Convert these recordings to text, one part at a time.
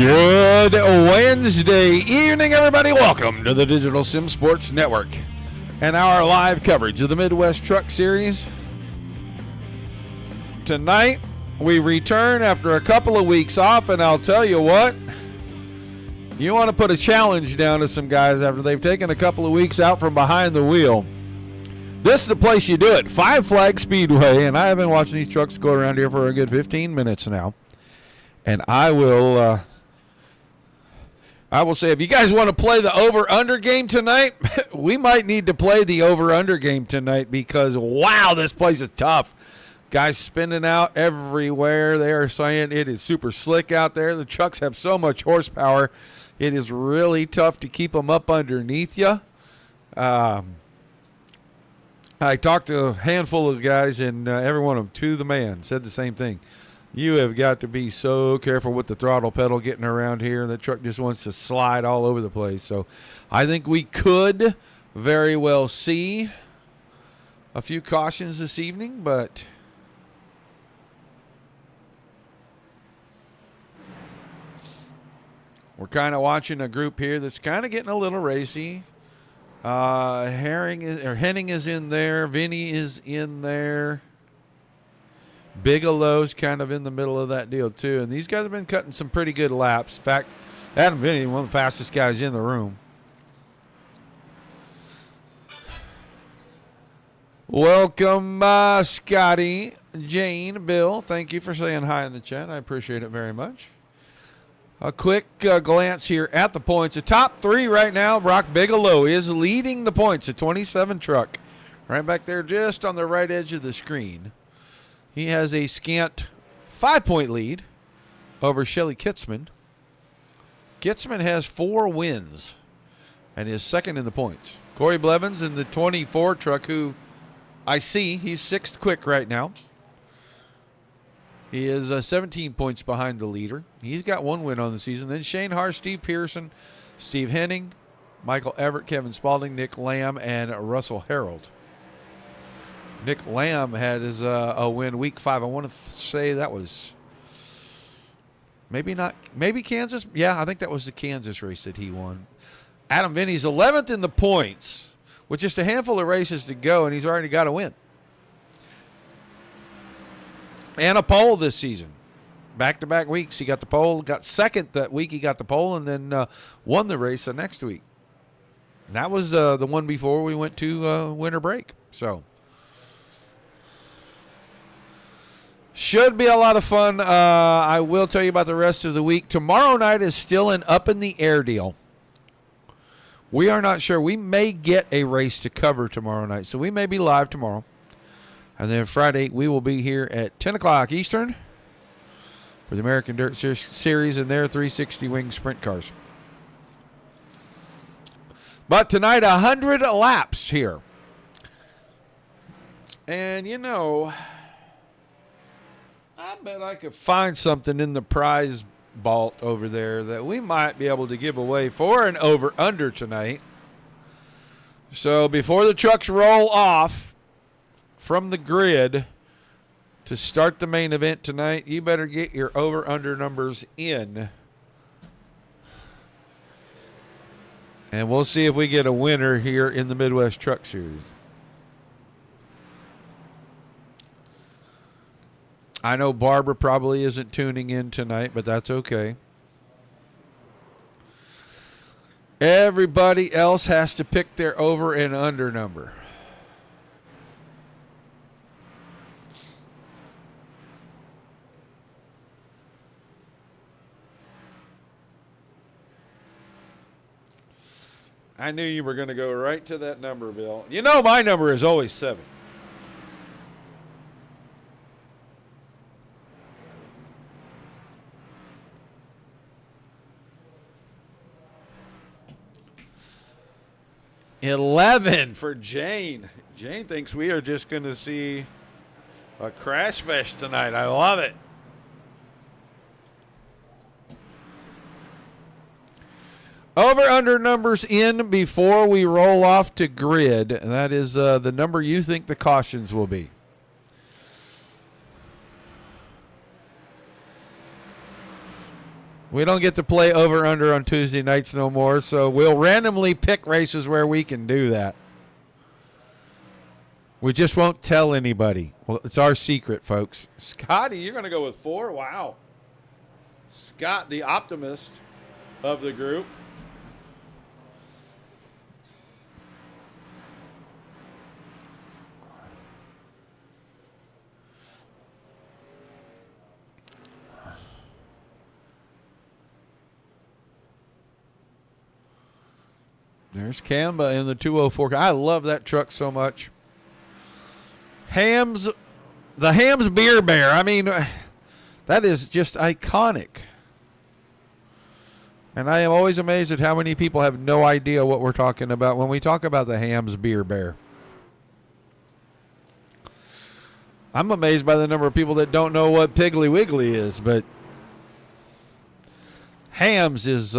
Good Wednesday evening, everybody. Welcome to the Digital Sim Sports Network and our live coverage of the Midwest Truck Series. Tonight, we return after a couple of weeks off, and I'll tell you what, you want to put a challenge down to some guys after they've taken a couple of weeks out from behind the wheel. This is the place you do it, Five Flag Speedway, and I have been watching these trucks go around here for a good 15 minutes now. And I will say, if you guys want to play the over-under game tonight, we might need to play the over-under game tonight because, wow, this place is tough. Guys spinning out everywhere. They are saying it is super slick out there. The trucks have so much horsepower. It is really tough to keep them up underneath you. I talked to a handful of guys, and every one of them, to the man, said the same thing. You have got to be so careful with the throttle pedal getting around here. The truck just wants to slide all over the place. So I think we could very well see a few cautions this evening, but we're kind of watching a group here that's kind of getting a little racy. Henning is in there. Vinny is in there. Bigelow's kind of in the middle of that deal, too. And these guys have been cutting some pretty good laps. In fact, Adam Vinny, one of the fastest guys in the room. Welcome, Scotty, Jane, Bill. Thank you for saying hi in the chat. I appreciate it very much. A quick glance here at the points. The top three right now, Brock Bigelow is leading the points, a 27 truck. Right back there just on the right edge of the screen. He has a scant 5-point lead over Shelly Kitzman. Kitzman has 4 wins and is second in the points. Corey Blevins in the 24 truck, who I see, he's 6th quick right now. He is 17 points behind the leader. He's got 1 win on the season. Then Shane Haar, Steve Pearson, Steve Henning, Michael Everett, Kevin Spalding, Nick Lamb, and Russell Harold. Nick Lamb had his a win week 5. I want to say that was maybe Kansas. Yeah, I think that was the Kansas race that he won. Adam Vinny's 11th in the points with just a handful of races to go, and he's already got a win. And a pole this season. Back-to-back weeks, he got the pole. Got second that week, he got the pole, and then won the race the next week. And that was the one before we went to winter break. So should be a lot of fun. I will tell you about the rest of the week. Tomorrow night is still an up-in-the-air deal. We are not sure. We may get a race to cover tomorrow night, so we may be live tomorrow. And then Friday, we will be here at 10 o'clock Eastern for the American Dirt Series and their 360 wing sprint cars. But tonight, 100 laps here. And, you know, I bet I could find something in the prize vault over there that we might be able to give away for an over-under tonight. So before the trucks roll off from the grid to start the main event tonight, you better get your over-under numbers in. And we'll see if we get a winner here in the Midwest Truck Series. I know Barbara probably isn't tuning in tonight, but that's okay. Everybody else has to pick their over and under number. I knew you were going to go right to that number, Bill. You know my number is always 7. $11 for Jane. Jane thinks we are just going to see a crash fest tonight. I love it. Over-under numbers in before we roll off to grid. And that is the number you think the cautions will be. We don't get to play over-under on Tuesday nights no more, so we'll randomly pick races where we can do that. We just won't tell anybody. Well, it's our secret, folks. Scotty, you're going to go with 4? Wow. Scott, the optimist of the group. There's Kamba in the 204. I love that truck so much. The Hams Beer Bear. I mean, that is just iconic. And I am always amazed at how many people have no idea what we're talking about when we talk about the Hams Beer Bear. I'm amazed by the number of people that don't know what Piggly Wiggly is, but Hams is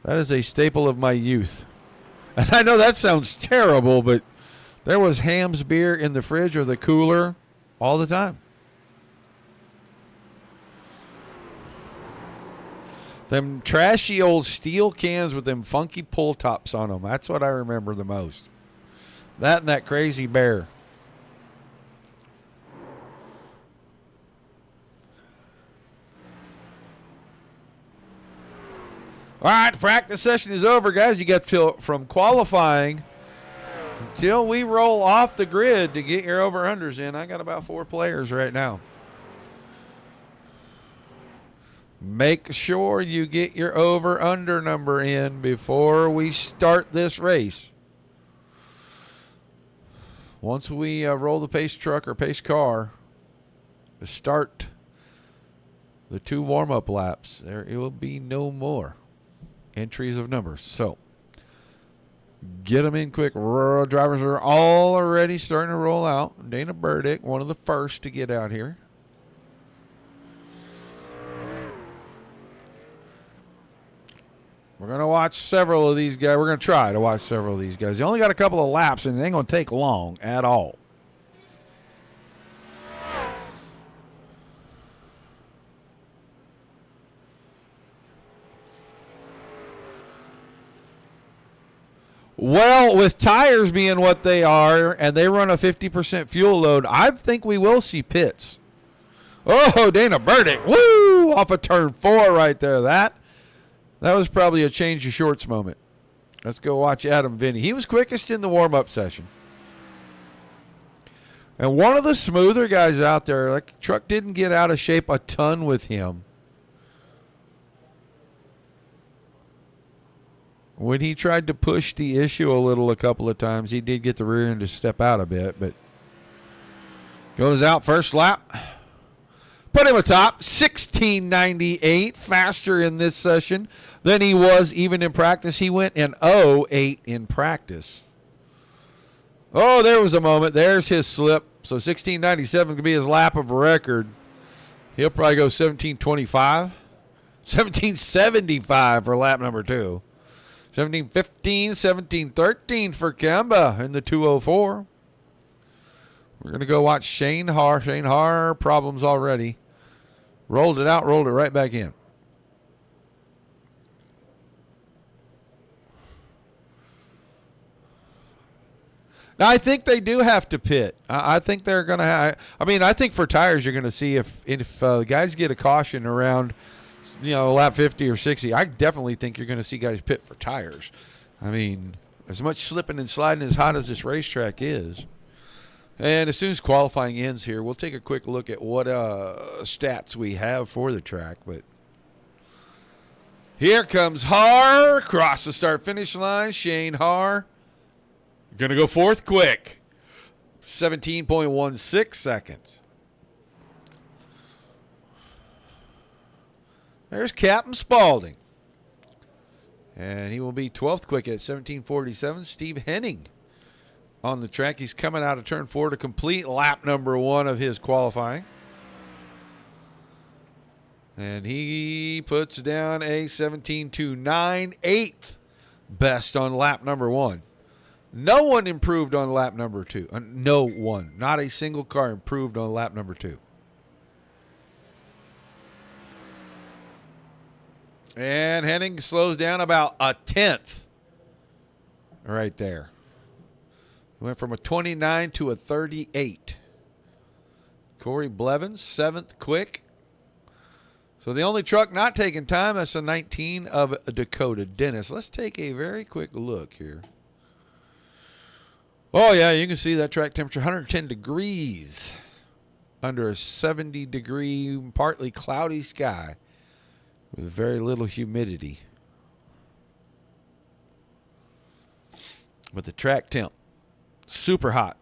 that is a staple of my youth. And I know that sounds terrible, but there was Hams beer in the fridge or the cooler all the time. Them trashy old steel cans with them funky pull tops on them. That's what I remember the most. That and that crazy bear. All right, practice session is over, guys. You got from qualifying until we roll off the grid to get your over-unders in. I got about 4 players right now. Make sure you get your over-under number in before we start this race. Once we roll the pace truck or pace car to start the 2 warm-up laps, there will be no more entries of numbers. So get them in quick. Drivers are already starting to roll out. Dana Burdick, one of the first to get out here. We're going to watch several of these guys. We're going to try to watch several of these guys. They only got a couple of laps, and it ain't going to take long at all. Well, with tires being what they are, and they run a 50% fuel load, I think we will see pits. Oh, Dana Burdick, woo, off of turn 4 right there. That was probably a change of shorts moment. Let's go watch Adam Vinny. He was quickest in the warm-up session. And one of the smoother guys out there, like truck didn't get out of shape a ton with him. When he tried to push the issue a couple of times, he did get the rear end to step out a bit, but goes out first lap. Put him atop, 16.98, faster in this session than he was even in practice. He went in 0.8 in practice. Oh, there was a moment. There's his slip. So 16.97 could be his lap of record. He'll probably go 17.25. 17.75 for lap number 2. 17.15, 17.13 for Kemba in the 204. We're going to go watch Shane Haar. Shane Haar, problems already. Rolled it out, rolled it right back in. Now, I think they do have to pit. I think they're going to have. I mean, I think for tires, you're going to see if guys get a caution around, lap 50 or 60. I definitely think you're going to see guys pit for tires. I mean, as much slipping and sliding as hot as this racetrack is. And as soon as qualifying ends here, we'll take a quick look at what stats we have for the track. But here comes Haar across the start-finish line. Shane Haar going to go 4th quick. 17.16 seconds. There's Captain Spaulding. And he will be 12th quick at 17.47. Steve Henning on the track. He's coming out of turn 4 to complete lap number 1 of his qualifying. And he puts down a 17.29, 8th best on lap number 1. No one improved on lap number 2. No one. Not a single car improved on lap number 2. And Henning slows down about a tenth right there. Went from a 29 to a 38. Corey Blevins, 7th quick. So the only truck not taking time, that's a 19 of Dakota Dennis. Let's take a very quick look here. Oh, yeah, you can see that track temperature, 110 degrees under a 70-degree, partly cloudy sky with very little humidity. But the track temp, super hot.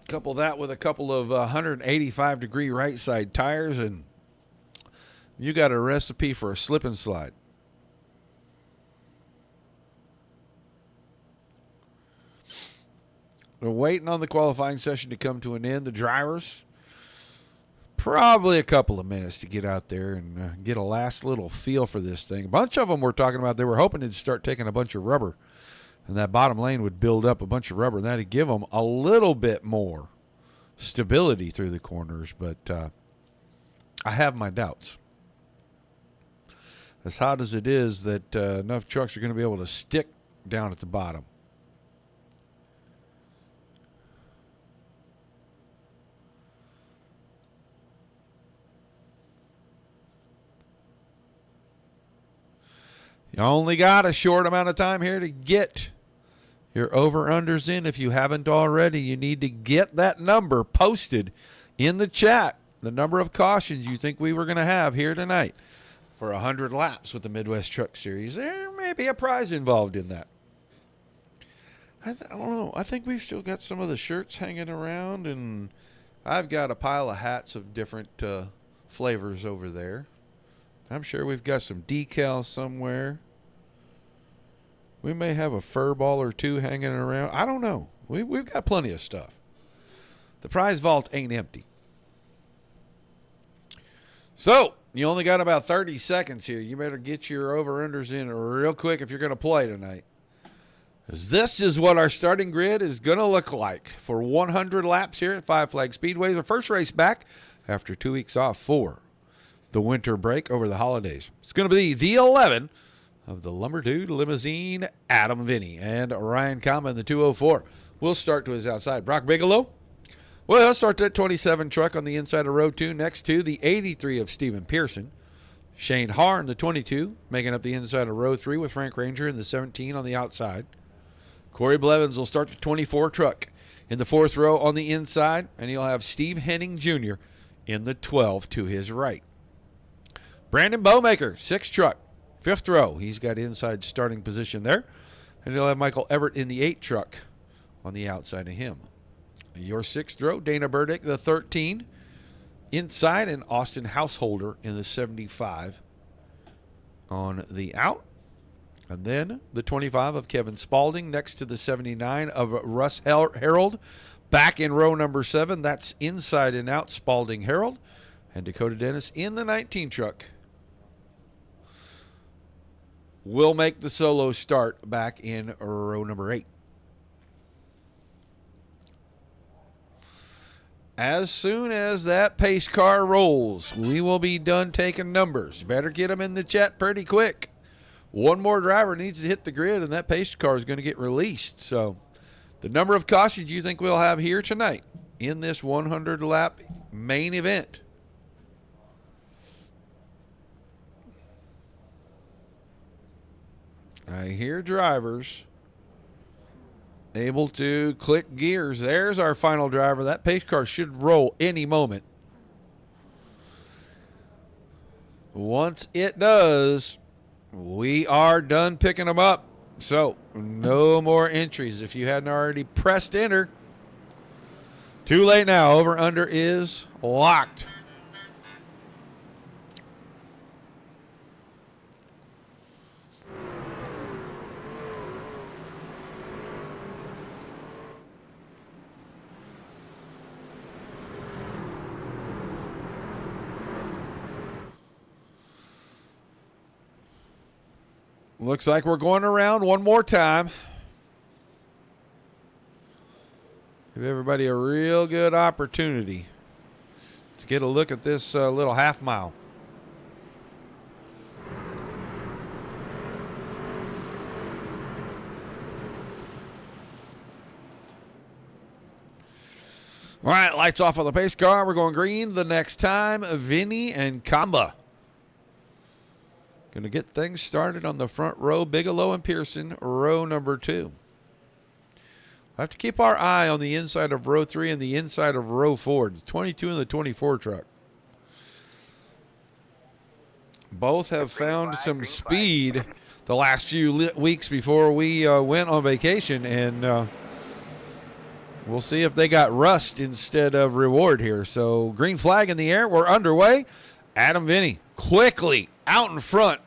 Couple that with a couple of 185-degree right side tires, and you got a recipe for a slip and slide. We're waiting on the qualifying session to come to an end. The drivers, probably a couple of minutes to get out there and get a last little feel for this thing. A bunch of them were talking about they were hoping to start taking a bunch of rubber, and that bottom lane would build up a bunch of rubber, and that'd give them a little bit more stability through the corners, but I have my doubts. As hot as it is, that enough trucks are going to be able to stick down at the bottom. You only got a short amount of time here to get your over-unders in. If you haven't already, you need to get that number posted in the chat. The number of cautions you think we were going to have here tonight for 100 laps with the Midwest Truck Series. There may be a prize involved in that. I don't know. I think we've still got some of the shirts hanging around, and I've got a pile of hats of different flavors over there. I'm sure we've got some decals somewhere. We may have a fur ball or two hanging around. I don't know. We've got plenty of stuff. The prize vault ain't empty. So, you only got about 30 seconds here. You better get your over-unders in real quick if you're going to play tonight. Because this is what our starting grid is going to look like for 100 laps here at Five Flag Speedway. The first race back after 2 weeks off for the winter break over the holidays. It's going to be the 11 of the Lumber Dude Limousine, Adam Vinny, and Ryan Kama in the 204. We'll start to his outside. Brock Bigelow. Well, he'll start that 27 truck on the inside of row 2 next to the 83 of Stephen Pearson. Shane Harn, the 22, making up the inside of row 3 with Frank Ranger in the 17 on the outside. Corey Blevins will start the 24 truck in the 4th row on the inside, and he'll have Steve Henning Jr. in the 12 to his right. Brandon Bowmaker, 6 truck, 5th row. He's got inside starting position there. And he'll have Michael Everett in the 8 truck on the outside of him. Your 6th row, Dana Burdick, the 13, inside, and Austin Householder in the 75 on the out. And then the 25 of Kevin Spaulding next to the 79 of Russ Harold. Back in row number 7, that's inside and out, Spaulding Harold. And Dakota Dennis in the 19 truck will make the solo start back in row number 8. As soon as that pace car rolls, we will be done taking numbers. Better get them in the chat pretty quick. One more driver needs to hit the grid, and that pace car is going to get released. So the number of cautions you think we'll have here tonight in this 100-lap main event. I hear drivers able to click gears. There's our final driver. That pace car should roll any moment. Once it does, we are done picking them up. So, no more entries. If you hadn't already pressed enter, too late now. Over under is locked. Looks like we're going around one more time. Give everybody a real good opportunity to get a look at this little half mile. All right, lights off on the pace car. We're going green the next time. Vinny and Kamba. Going to get things started on the front row. Bigelow and Pearson, row number 2. I have to keep our eye on the inside of row 3 and the inside of row 4. The 22 and the 24 truck. Both have found some speed the last few weeks before we went on vacation, and we'll see if they got rust instead of reward here. So green flag in the air. We're underway. Adam Vinny quickly out in front.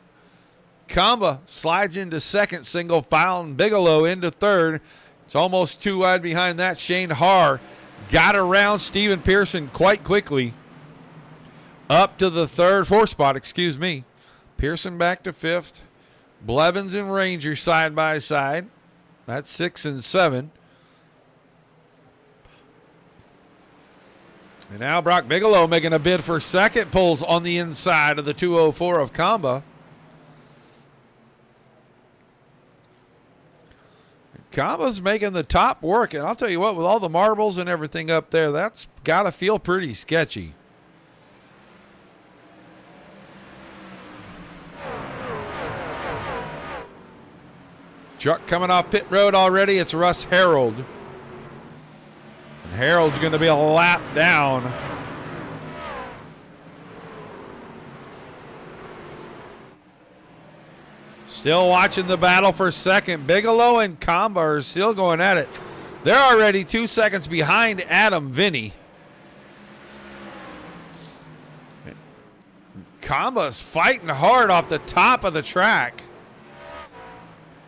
Kamba slides into second, single file, and Bigelow into third. It's almost too wide behind that. Shane Haar got around Steven Pearson quite quickly. Up to the fourth spot, excuse me. Pearson back to 5th. Blevins and Ranger side by side. That's 6 and 7. And now Brock Bigelow making a bid for second. Pulls on the inside of the 204 of Kamba. Kamba's making the top work, and I'll tell you what, with all the marbles and everything up there, that's got to feel pretty sketchy. Truck coming off pit road already. It's Russ Harold. And Harold's going to be a lap down. Still watching the battle for second. Bigelow and Kamba are still going at it. They're already 2 seconds behind Adam Vinny. Kamba's fighting hard off the top of the track.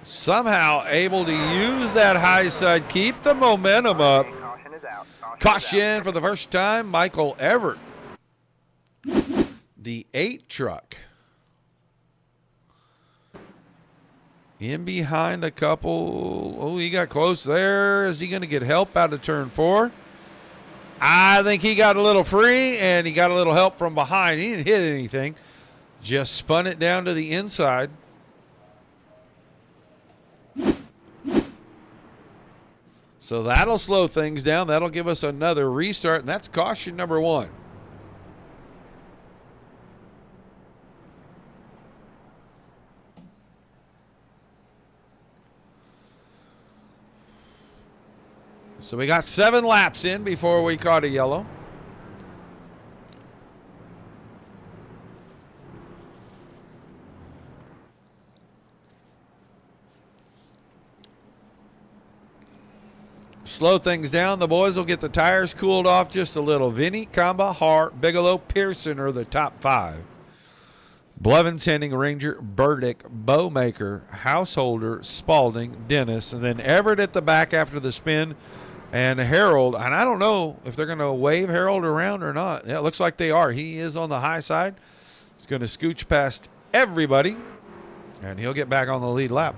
Somehow able to use that high side, keep the momentum up. Caution is out. Caution for the first time, Michael Everett. The 8 truck. In behind a couple. Oh, he got close there. Is he going to get help out of turn 4? I think he got a little free, and he got a little help from behind. He didn't hit anything. Just spun it down to the inside. So that'll slow things down. That'll give us another restart, and that's caution number 1. So we got 7 laps in before we caught a yellow. Slow things down. The boys will get the tires cooled off just a little. Vinny, Kamba, Hart, Bigelow, Pearson are the top 5. Blevins, Henning, Ranger, Burdick, Bowmaker, Householder, Spalding, Dennis, and then Everett at the back after the spin. And Harold, and I don't know if they're going to wave Harold around or not. Yeah, it looks like they are. He is on the high side. He's going to scooch past everybody, and he'll get back on the lead lap.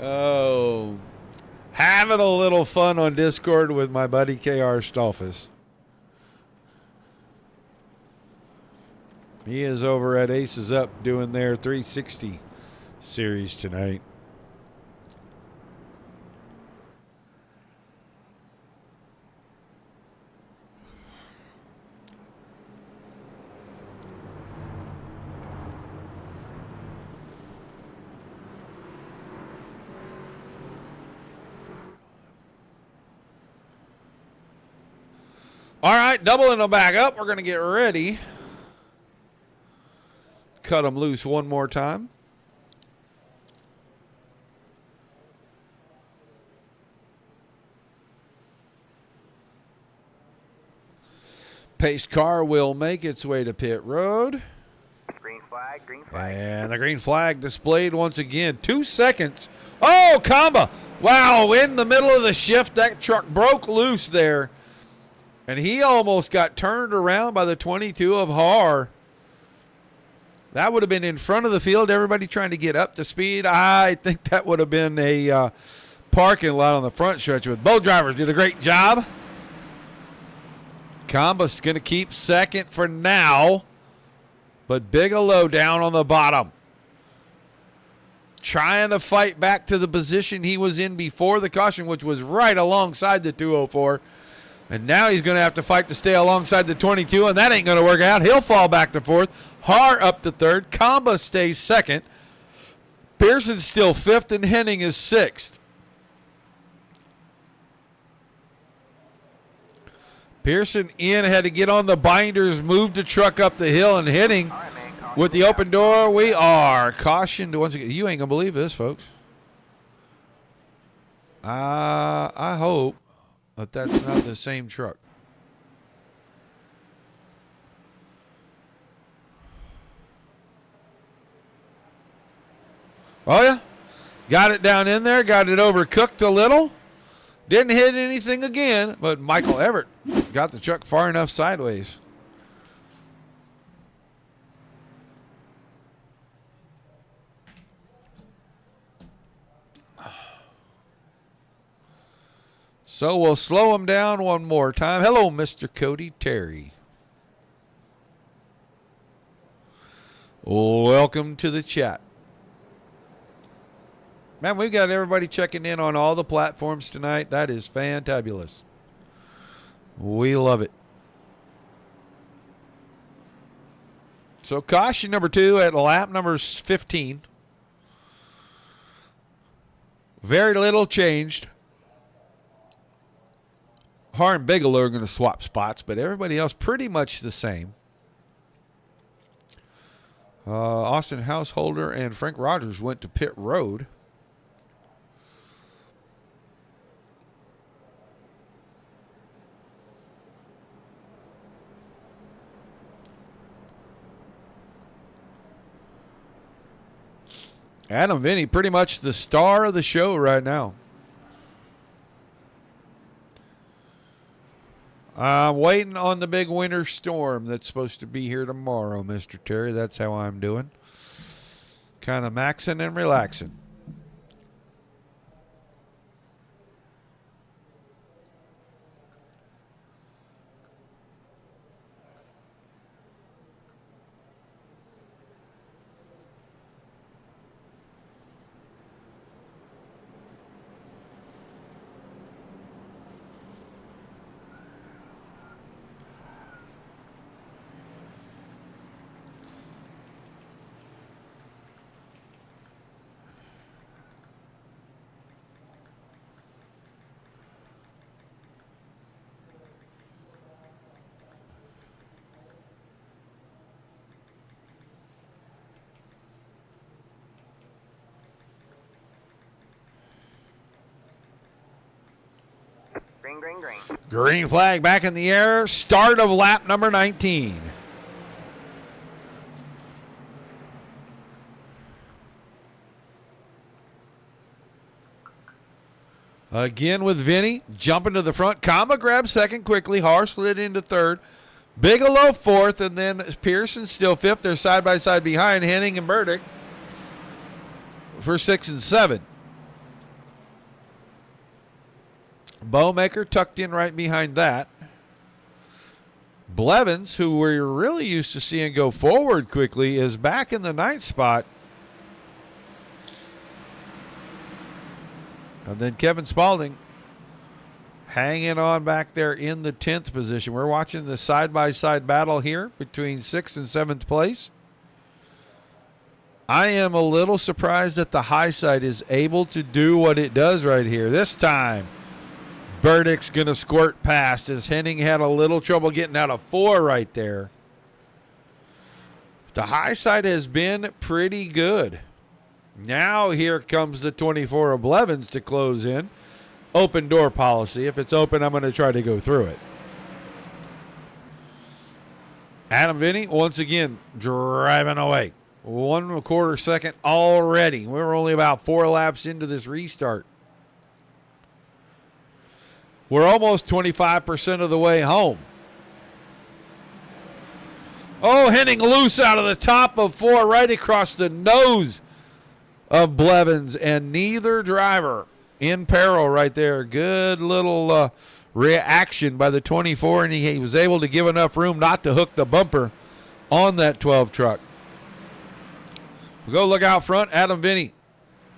Oh, having a little fun on Discord with my buddy KR Stolfus. He is over at Aces Up doing their 360 series tonight. All right, doubling them back up. We're going to get ready. Cut them loose one more time. Pace car will make its way to pit road. Green flag, green flag. And the green flag displayed once again. 2 seconds. Oh, Kamba. Wow, in the middle of the shift, that truck broke loose there. And he almost got turned around by the 22 of Haar. That would have been in front of the field, everybody trying to get up to speed. I think that would have been a parking lot on the front stretch. With both drivers did a great job. Comba's going to keep second for now, but Bigelow down on the bottom. Trying to fight back to the position he was in before the caution, which was right alongside the 204. And now he's going to have to fight to stay alongside the 22, and that ain't going to work out. He'll fall back to fourth. Har up to third. Comba stays second. Pearson's still fifth, and Henning is sixth. Pearson in, had to get on the binders, move the truck up the hill, and Henning with the open door. We are cautioned once again. You ain't going to believe this, folks. I hope that that's not the same truck. Oh, yeah. Got it down in there. Got it overcooked a little. Didn't hit anything again, but Michael Everett got the truck far enough sideways. So we'll slow him down one more time. Hello, Mr. Cody Terry. Welcome to the chat. Man, we've got everybody checking in on all the platforms tonight. That is fantabulous. We love it. So caution number 2 at lap number 15. Very little changed. Har and Bigelow are going to swap spots, but everybody else pretty much the same. Austin Householder and Frank Rogers went to pit road. Adam Vinny, pretty much the star of the show right now. I'm waiting on the big winter storm that's supposed to be here tomorrow, Mr. Terry. That's how I'm doing. Kind of maxing and relaxing. Green, green, green. Green flag back in the air. Start of lap number 19. Again with Vinny. Jumping to the front. Kama grabs second quickly. Har slid into third. Bigelow fourth. And then Pearson still fifth. They're side by side behind Henning and Burdick for 6 and 7. Bowmaker tucked in right behind that. Blevins, who we're really used to seeing go forward quickly, is back in the 9th spot. And then Kevin Spaulding hanging on back there in the 10th position. We're watching the side-by-side battle here between 6th and 7th place. I am a little surprised that the high side is able to do what it does right here. This time, Burdick's going to squirt past as Henning had a little trouble getting out of 4 right there. The high side has been pretty good. Now here comes the 24 of Blevins to close in. Open door policy. If it's open, I'm going to try to go through it. Adam Vinny, once again, driving away. 1 1/4 second already. We're only about 4 laps into this restart. We're almost 25% of the way home. Oh, Henning loose out of the top of 4 right across the nose of Blevins, and neither driver in peril right there. Good little reaction by the 24, and he was able to give enough room not to hook the bumper on that 12 truck. We'll go look out front. Adam Vinny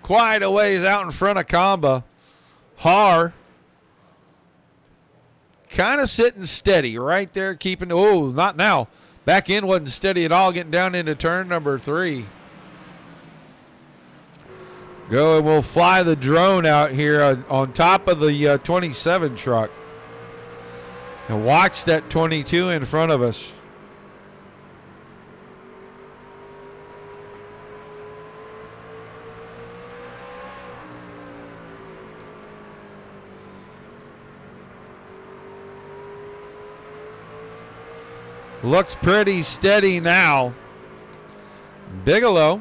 quite a ways out in front of Kamba. Har kind of sitting steady right there, keeping, oh, not now. Back in wasn't steady at all, getting down into turn number 3. Go, and we'll fly the drone out here on top of the 27 truck. And watch that 22 in front of us. Looks pretty steady now. Bigelow.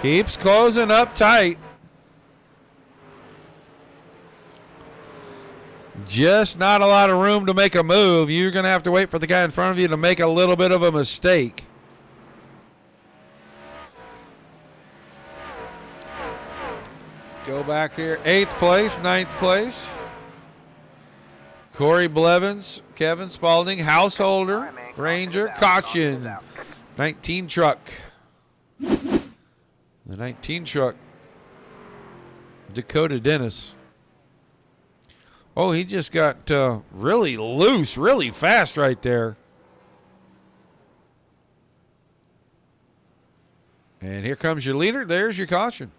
Keeps closing up tight. Just not a lot of room to make a move. You're going to have to wait for the guy in front of you to make a little bit of a mistake. Go back here. 8th place, 9th place. Corey Blevins, Kevin Spalding, Householder, Ranger, Caution, 19 truck. The 19 truck, Dakota Dennis. Oh, he just got really loose, really fast right there. And here comes your leader. There's your caution.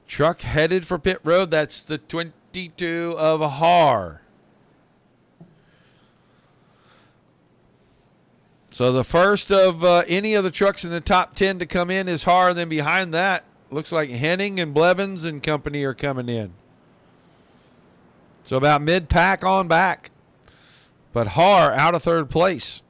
Truck headed for pit road. That's the 22 of Har. So the first of any of the trucks in the top 10 to come in is Har. Then behind that, looks like Henning and Blevins and company are coming in. So about mid-pack on back. But Har out of 3rd place.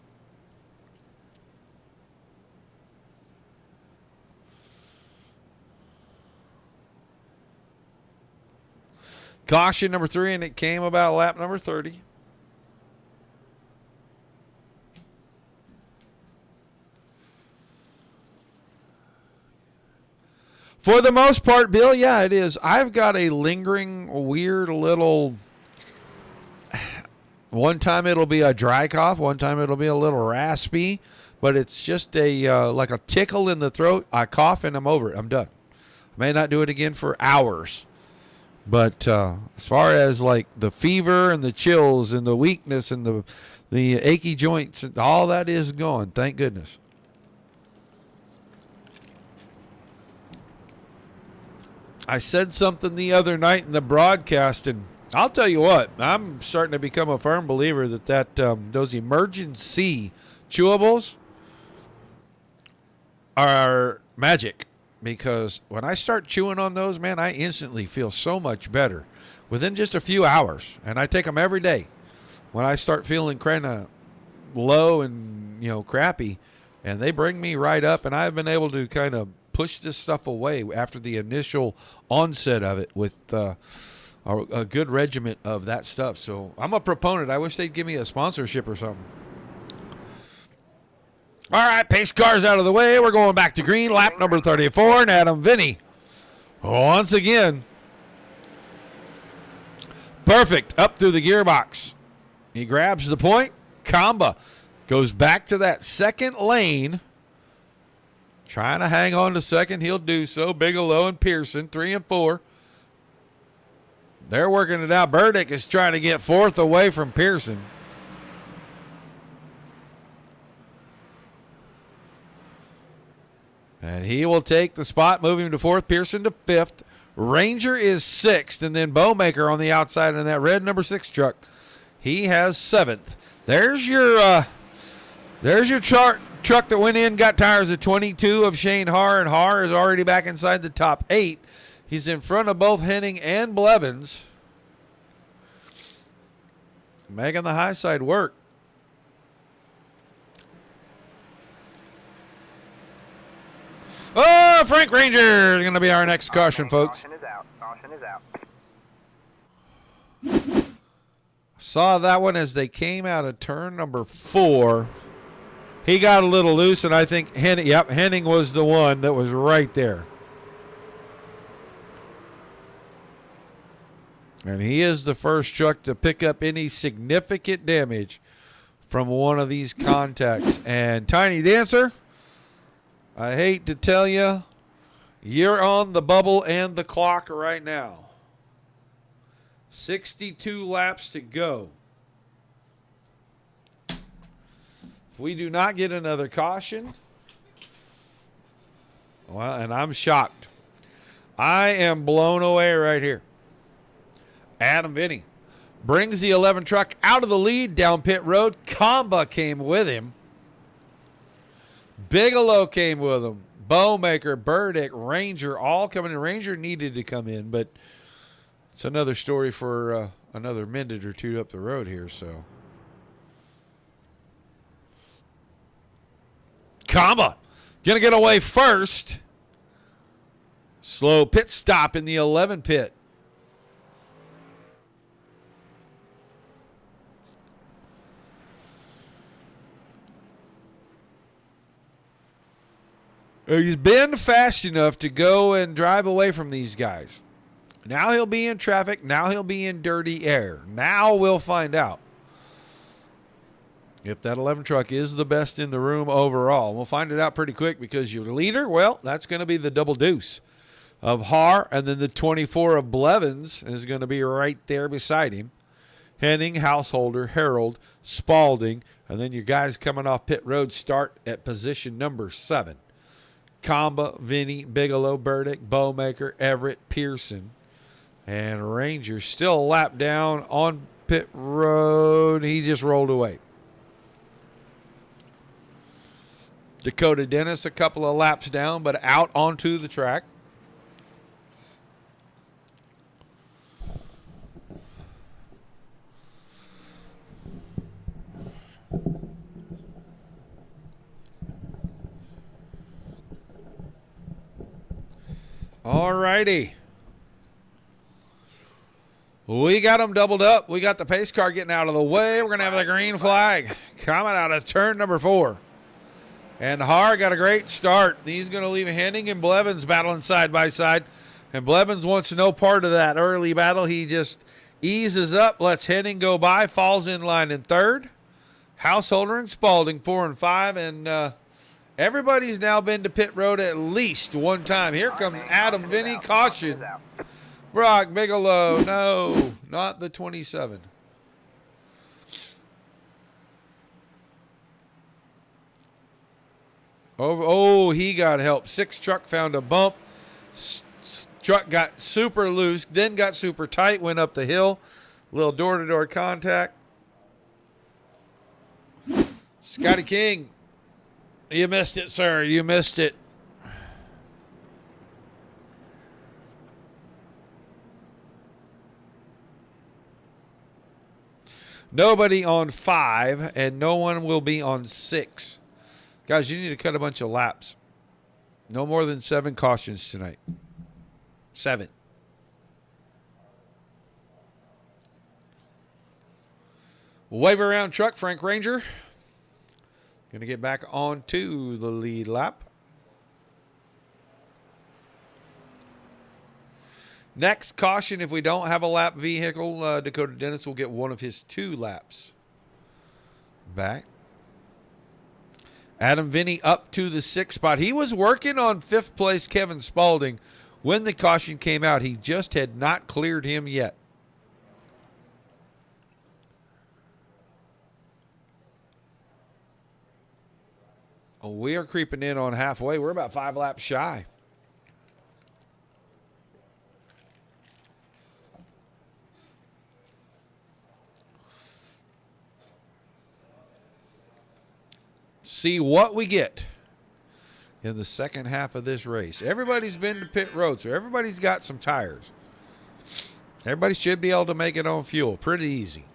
Caution number 3, and it came about lap number 30. For the most part, Bill, yeah, it is. I've got a lingering, weird little... One time it'll be a dry cough. One time it'll be a little raspy. But it's just like a tickle in the throat. I cough and I'm over it. I'm done. I may not do it again for hours. But as far as like the fever and the chills and the weakness and the achy joints, all that is gone. Thank goodness. I said something the other night in the broadcast, and I'll tell you what, I'm starting to become a firm believer that those emergency chewables are magic. Because when I start chewing on those, man, I instantly feel so much better within just a few hours. And I take them every day. When I start feeling kind of low and, crappy, and they bring me right up, and I've been able to kind of push this stuff away after the initial onset of it with a good regiment of that stuff. So I'm a proponent. I wish they'd give me a sponsorship or something. All right, pace cars out of the way. We're going back to green. Lap number 34, and Adam Vinny once again. Perfect up through the gearbox. He grabs the point. Kamba goes back to that second lane. Trying to hang on to second. He'll do so. Bigelow and Pearson, 3 and 4. They're working it out. Burdick is trying to get 4th away from Pearson. And he will take the spot, moving to 4th, Pearson to 5th. Ranger is 6th, and then Bowmaker on the outside in that red number 6 truck. He has 7th. There's your truck that went in, got tires of 22 of Shane Har, and Har is already back inside the top 8. He's in front of both Henning and Blevins. Making the high side work. Oh, Frank Ranger is going to be our next caution, folks. Caution is out. Caution is out. Saw that one as they came out of turn number 4. He got a little loose, and I think Henning was the one that was right there. And he is the first truck to pick up any significant damage from one of these contacts. And Tiny Dancer, I hate to tell you, you're on the bubble and the clock right now. 62 laps to go. If we do not get another caution, well, and I'm shocked. I am blown away right here. Adam Vinny brings the 11 truck out of the lead down pit road. Kamba came with him. Bigelow came with him. Bowmaker, Burdick, Ranger, all coming in. Ranger needed to come in, but it's another story for another minute or two up the road here. So Kamba gonna get away first. Slow pit stop in the 11 pit. He's been fast enough to go and drive away from these guys. Now he'll be in traffic. Now he'll be in dirty air. Now we'll find out if that 11 truck is the best in the room overall. We'll find it out pretty quick because your leader, well, that's going to be the double deuce of Haar, and then the 24 of Blevins is going to be right there beside him. Henning, Householder, Harold, Spalding, and then your guys coming off pit road start at position number 7. Kamba, Vinny, Bigelow, Burdick, Bowmaker, Everett, Pearson, and Ranger still a lap down on pit road. He just rolled away. Dakota Dennis a couple of laps down, but out onto the track. All righty. We got them doubled up. We got the pace car getting out of the way. We're going to have the green flag coming out of turn number 4. And Haar got a great start. He's going to leave Henning and Blevins battling side by side. And Blevins wants no part of that early battle. He just eases up, lets Henning go by, falls in line in 3rd. Householder and Spalding 4 and 5. And everybody's now been to pit road at least one time. Here comes Adam Vinny. Caution. Brock Bigelow. No, not the 27. Oh, he got help. 6 truck found a bump. Truck got super loose, then got super tight, went up the hill. Little door-to-door contact. Scotty King. You missed it, sir. You missed it. Nobody on 5, and no one will be on 6. Guys, you need to cut a bunch of laps. No more than 7 cautions tonight. 7. Wave around truck, Frank Ranger. Going to get back onto the lead lap. Next caution, if we don't have a lap vehicle, Dakota Dennis will get one of his 2 laps back. Adam Vinny up to the 6th spot. He was working on 5th place Kevin Spalding when the caution came out. He just had not cleared him yet. Oh, we are creeping in on halfway. We're about 5 laps shy. See what we get in the second half of this race. Everybody's been to pit road, so everybody's got some tires. Everybody should be able to make it on fuel. Pretty easy.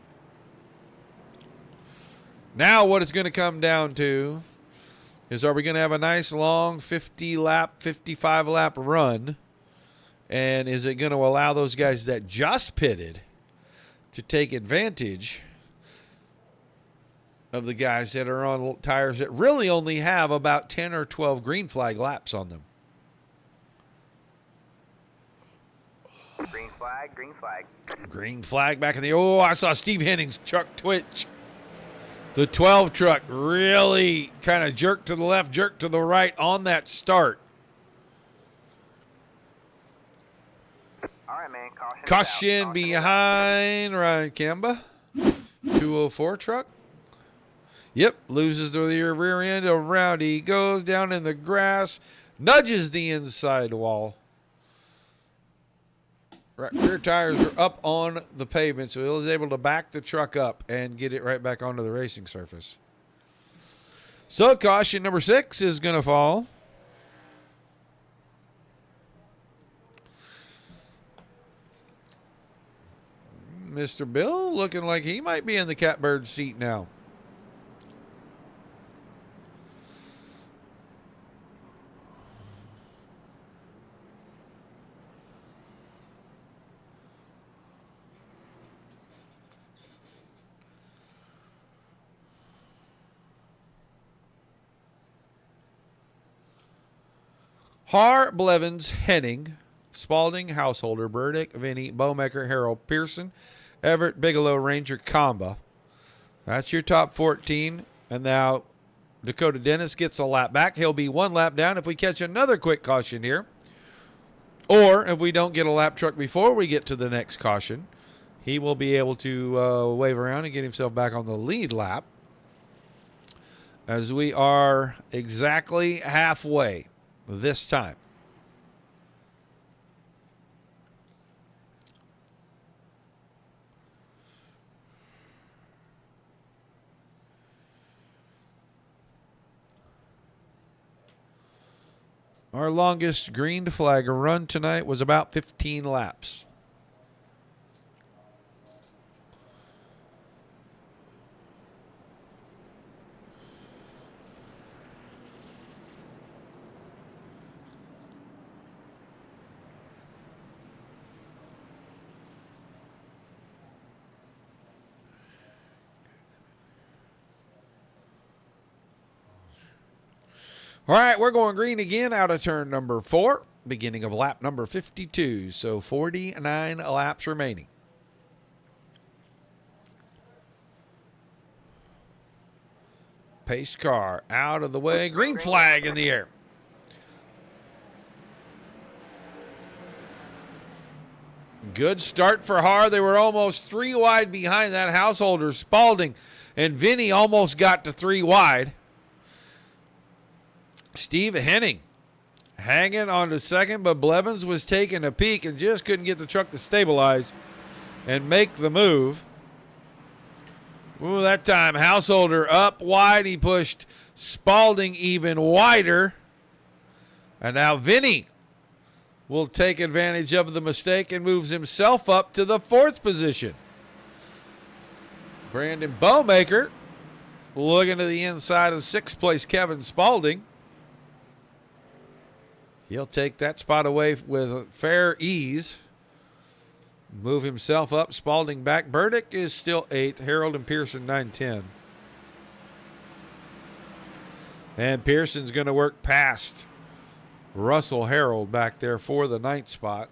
Now what it's going to come down to is, are we going to have a nice long 50-lap, 55-lap run? And is it going to allow those guys that just pitted to take advantage of the guys that are on tires that really only have about 10 or 12 green flag laps on them. Green flag, green flag. Green flag back in the... Oh, I saw Steve Henning's truck twitch. The 12 truck really kind of jerked to the left, jerked to the right on that start. All right, man. Caution behind Ryan Kamba. 204 truck. Yep, loses to the rear end. Around he goes down in the grass. Nudges the inside wall. Rear tires are up on the pavement, so he was able to back the truck up and get it right back onto the racing surface. So caution number 6 is going to fall. Mr. Bill looking like he might be in the catbird seat now. Har, Blevins, Henning, Spalding, Householder, Burdick, Vinny, Bowmaker, Harold, Pearson, Everett, Bigelow, Ranger, Kamba. That's your top 14. And now Dakota Dennis gets a lap back. He'll be 1 lap down if we catch another quick caution here. Or if we don't get a lap truck before we get to the next caution, he will be able to wave around and get himself back on the lead lap. As we are exactly halfway this time. Our longest green flag run tonight was about 15 laps. All right, we're going green again out of turn number 4, beginning of lap number 52. So 49 laps remaining. Pace car out of the way. Green flag in the air. Good start for Har. They were almost 3 wide behind that Householder. Spalding and Vinny almost got to 3 wide. Steve Henning hanging on to second, but Blevins was taking a peek and just couldn't get the truck to stabilize and make the move. Ooh, that time Householder up wide. He pushed Spalding even wider. And now Vinny will take advantage of the mistake and moves himself up to the 4th position. Brandon Bowmaker looking to the inside of 6th place Kevin Spalding. He'll take that spot away with fair ease. Move himself up. Spalding back. Burdick is still 8th. Harold and Pearson 9-10. And Pearson's going to work past Russell Harold back there for the 9th spot.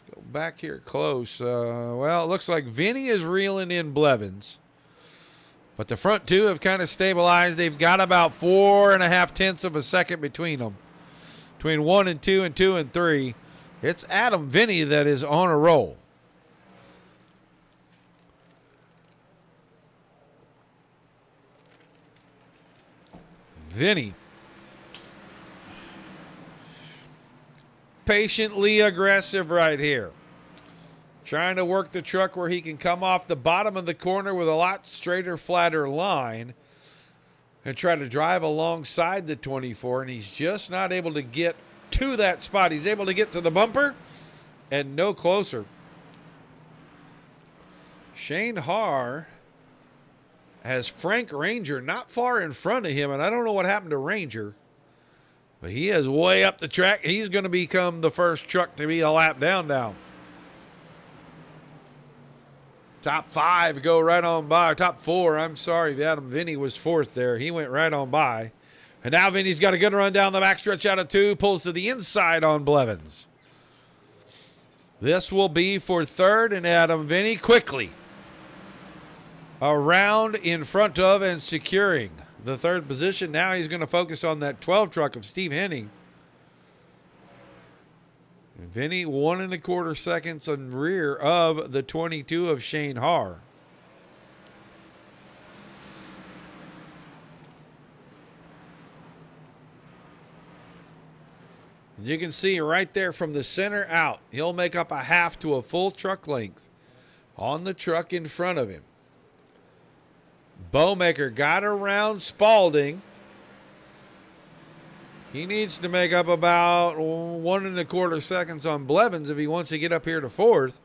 Let's go back here close. Well, it looks like Vinny is reeling in Blevins. But the front 2 have kind of stabilized. They've got about 4.5 tenths of a second between them. Between 1 and 2 and 2 and 3. It's Adam Vinny that is on a roll. Vinny. Patiently aggressive right here. Trying to work the truck where he can come off the bottom of the corner with a lot straighter, flatter line. And try to drive alongside the 24, and he's just not able to get to that spot. He's able to get to the bumper and no closer. Shane Har has Frank Ranger not far in front of him, and I don't know what happened to Ranger, but he is way up the track. He's going to become the first truck to be a lap down. Top 5 go right on by. Top 4, I'm sorry. Adam Vinny was 4th there. He went right on by. And now Vinny's got a good run down the backstretch out of 2. Pulls to the inside on Blevins. This will be for 3rd, and Adam Vinny quickly around in front of and securing the 3rd position. Now he's going to focus on that 12 truck of Steve Henning. And Vinny 1 1/4 seconds in rear of the 22 of Shane Haar. You can see right there from the center out, he'll make up a half to a full truck length on the truck in front of him. Bowmaker got around Spalding. He needs to make up about 1 1/4 seconds on Blevins if he wants to get up here to 4th.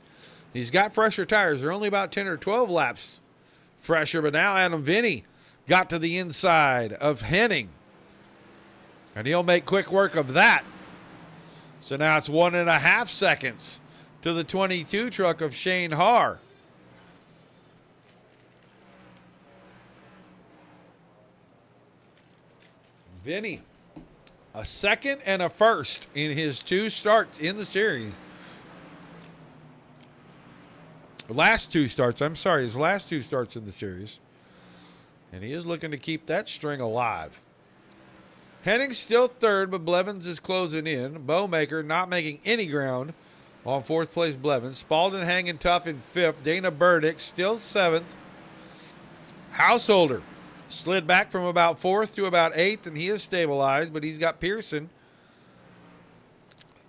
He's got fresher tires. They're only about 10 or 12 laps fresher, but now Adam Vinny got to the inside of Henning. And he'll make quick work of that. So now it's 1 1/2 seconds to the 22 truck of Shane Haar. Vinny, a 2nd and a 1st in his 2 starts in the series. His last 2 starts in the series. And he is looking to keep that string alive. Henning's still 3rd, but Blevins is closing in. Bowmaker not making any ground on 4th place Blevins. Spalding hanging tough in 5th. Dana Burdick still 7th. Householder slid back from about 4th to about 8th, and he is stabilized, but he's got Pearson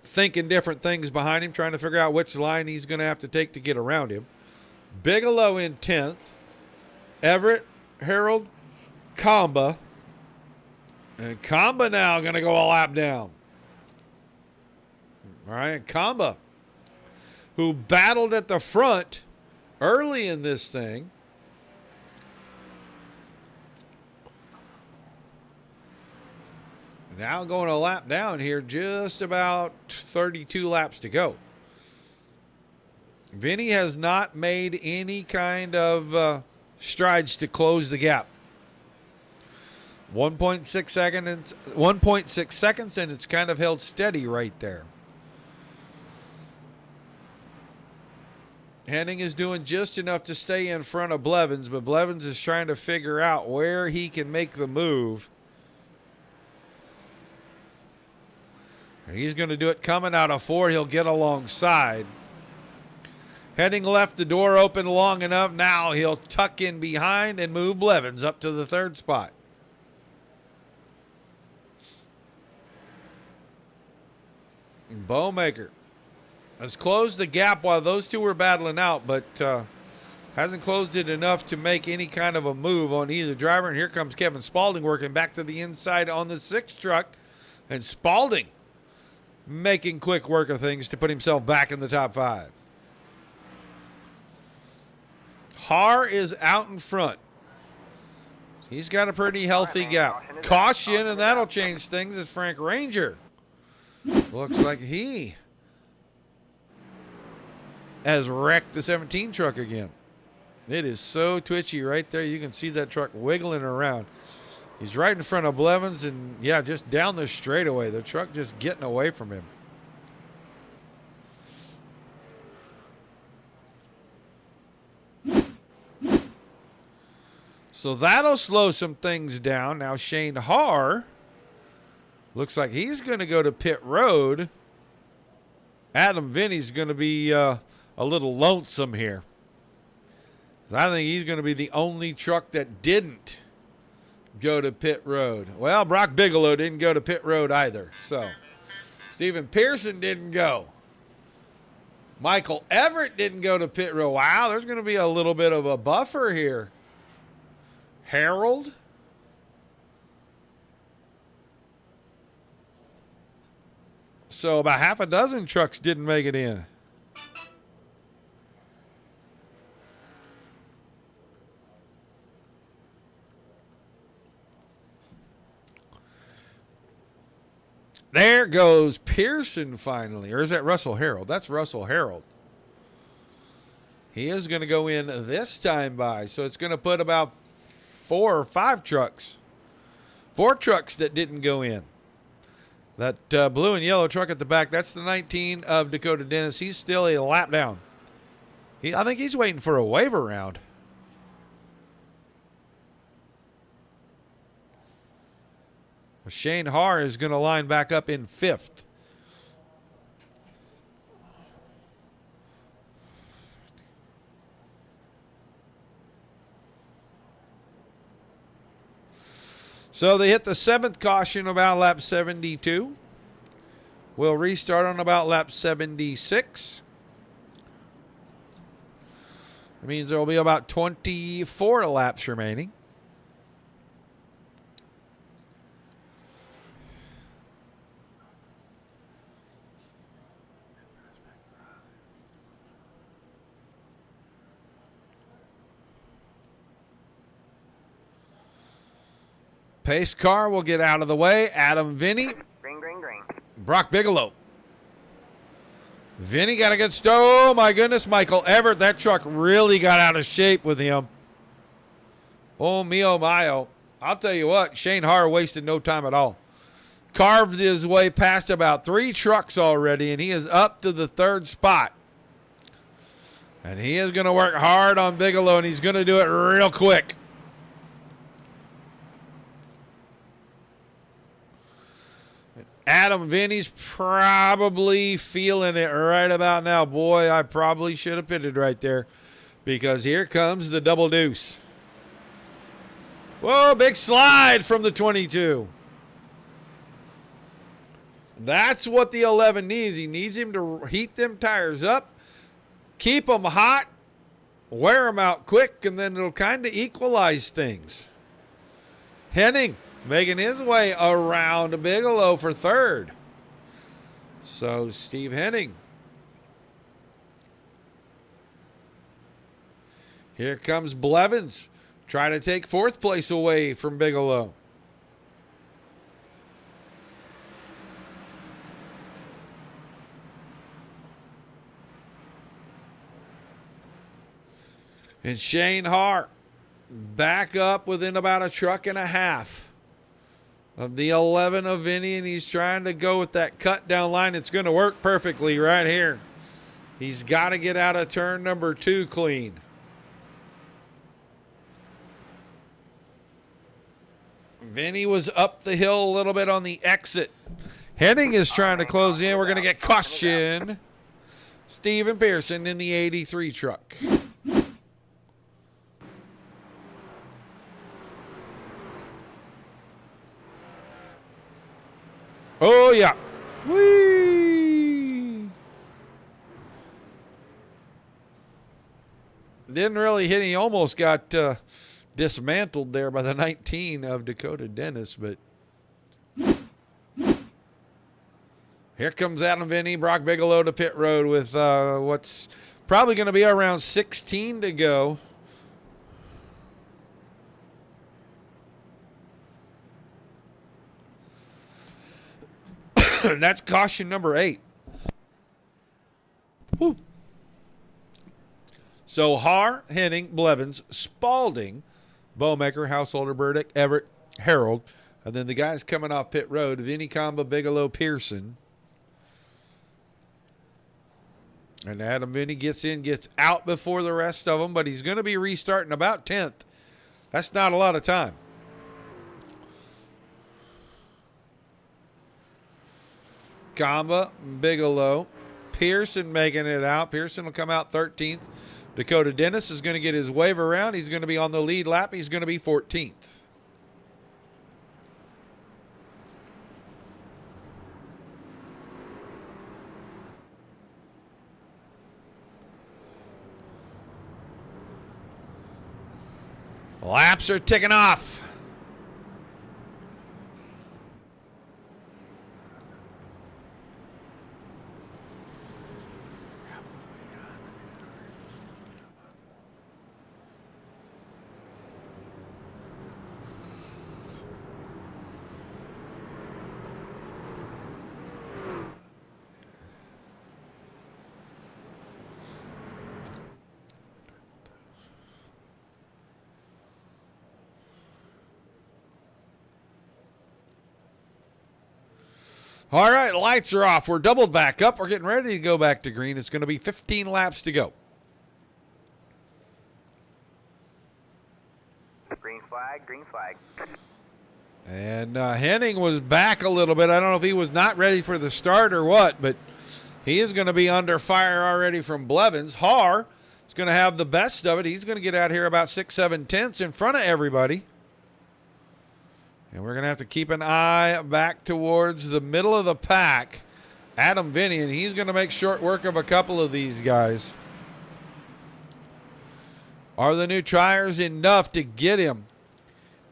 thinking different things behind him, trying to figure out which line he's going to have to take to get around him. Bigelow in 10th. Everett, Harold, Kamba. And Kamba now going to go a lap down. All right, Kamba, who battled at the front early in this thing. Now going a lap down here, just about 32 laps to go. Vinny has not made any kind of strides to close the gap. 1.6 seconds, and it's kind of held steady right there. Henning is doing just enough to stay in front of Blevins, but Blevins is trying to figure out where he can make the move. And he's going to do it coming out of 4. He'll get alongside. Henning left the door open long enough. Now he'll tuck in behind and move Blevins up to the 3rd spot. Bowmaker has closed the gap while those two were battling out, but hasn't closed it enough to make any kind of a move on either driver. And here comes Kevin Spalding working back to the inside on the 6th truck. And Spalding making quick work of things to put himself back in the top 5. Haar is out in front. He's got a pretty healthy gap. Caution, and that'll change things as Frank Ranger looks like he has wrecked the 17 truck again. It is so twitchy right there. You can see that truck wiggling around. He's right in front of Blevins, and yeah, just down the straightaway. The truck just getting away from him. So that'll slow some things down. Now Shane Haar looks like he's going to go to pit road. Adam Vinny's going to be a little lonesome here. I think he's going to be the only truck that didn't go to pit road. Well, Brock Bigelow didn't go to pit road either. So Stephen Pearson didn't go. Michael Everett didn't go to pit road. Wow, there's going to be a little bit of a buffer here. Harold. So about half a dozen trucks didn't make it in. There goes Pearson finally. Or is that Russell Harold? That's Russell Harold. He is going to go in this time by. So it's going to put about 4 or 5 trucks. 4 trucks that didn't go in. That blue and yellow truck at the back, that's the 19 of Dakota Dennis. He's still a lap down. I think he's waiting for a waiver round. Shane Haar is going to line back up in 5th. So they hit the 7th caution about lap 72. We'll restart on about lap 76. That means there will be about 24 laps remaining. Pace car will get out of the way. Adam Vinny. Green, green, green. Brock Bigelow. Vinny got a good start. Oh, my goodness, Michael Everett. That truck really got out of shape with him. Oh, mio mio. I'll tell you what, Shane Haar wasted no time at all. Carved his way past about 3 trucks already, and he is up to the 3rd spot. And he is going to work hard on Bigelow, and he's going to do it real quick. Adam Vinny's probably feeling it right about now. Boy, I probably should have pitted right there, because here comes the double deuce. Whoa, big slide from the 22. That's what the 11 needs. He needs him to heat them tires up, keep them hot, wear them out quick, and then it'll kind of equalize things. Henning making his way around Bigelow for 3rd. So Steve Henning. Here comes Blevins trying to take 4th place away from Bigelow. And Shane Hart back up within about a truck and a half of the 11 of Vinny, and he's trying to go with that cut down line. It's going to work perfectly right here. He's got to get out of turn number 2 clean. Vinny was up the hill a little bit on the exit. Henning is trying to close in. We're going to get caution. Steven Pearson in the 83 truck. Oh, yeah. Whee! Didn't really hit. He almost got dismantled there by the 19 of Dakota Dennis, but here comes Adam Vinny, Brock Bigelow to pit road with what's probably going to be around 16 to go. That's caution number 8. Woo. So Haar, Henning, Blevins, Spalding, Bowmaker, Householder, Burdick, Everett, Harold, and then the guys coming off pit road, Vinny, Comba, Bigelow, Pearson. And Adam Vinny gets in, gets out before the rest of them, but he's going to be restarting about 10th. That's not a lot of time. Comba, Bigelow, Pearson making it out. Pearson will come out 13th. Dakota Dennis is going to get his wave around. He's going to be on the lead lap. He's going to be 14th. Laps are ticking off. All right, lights are off. We're doubled back up. We're getting ready to go back to green. It's going to be 15 laps to go. Green flag, green flag. And Henning was back a little bit. I don't know if he was not ready for the start or what, but he is going to be under fire already from Blevins. Har is going to have the best of it. He's going to get out here about 6-7 tenths in front of everybody. And we're going to have to keep an eye back towards the middle of the pack. Adam Vinny, and he's going to make short work of a couple of these guys. Are the new tires enough to get him